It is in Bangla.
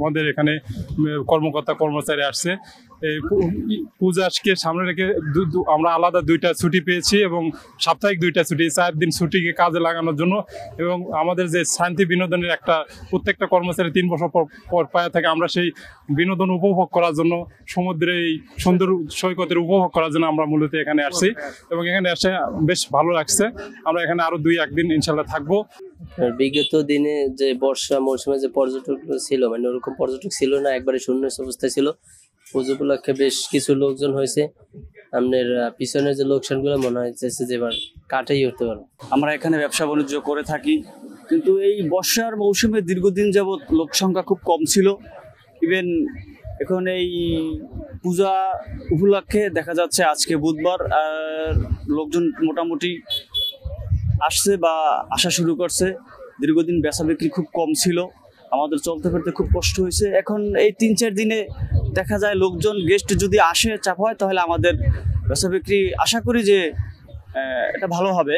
আমাদের এখানে কর্মকর্তা কর্মচারী আসছে। পূজাকে সামনে রেখে আমরা আলাদা 2টা ছুটি পেয়েছি এবং সাপ্তাহিক 2টা ছুটি, 4 দিন ছুটিকে কাজে লাগানোর জন্য এবং আমাদের যে শান্তি বিনোদনের একটা প্রত্যেকটা কর্মচারী 3 বছর পর পায়ে থাকে, আমরা সেই বিনোদন উপভোগ করার জন্য সমুদ্রের এই সুন্দর সৈকতের উপভোগ করার জন্য আমরা মূলত এখানে আসছি এবং এখানে এসে বেশ ভালো লাগছে। আমরা এখানে আরো 2-1 দিন ইনশাল্লাহ থাকবো। বিগত দিনে যে বর্ষা মৌসুমে যে পর্যটক ছিল, মানে ওরকম পর্যটক ছিল না, একবারে শূন্য অবস্থায় ছিল। পুজো উপলক্ষে বেশ কিছু লোকজন হয়েছে। আপনার পিছনের যে লোকসানগুলো মনে হচ্ছে যে এবার কাটাই উঠতে পারবো। আমরা এখানে ব্যবসা বাণিজ্য করে থাকি, কিন্তু এই বর্ষার মৌসুমে দীর্ঘদিন যাবৎ লোক সংখ্যা খুব কম ছিল। ইভেন এখন এই পূজা উপলক্ষে দেখা যাচ্ছে আজকে বুধবার, লোকজন মোটামুটি আসছে বা আসা শুরু করছে। দীর্ঘদিন বেচা বিক্রি খুব কম ছিল, আমাদের চলতে ফিরতে খুব কষ্ট হয়েছে। এখন এই 3-4 দিনে দেখা যায় লোকজন গেস্ট যদি আসে চাপ হয়, তাহলে আমাদের বেচা বিক্রি আশা করি যে এটা ভালো হবে।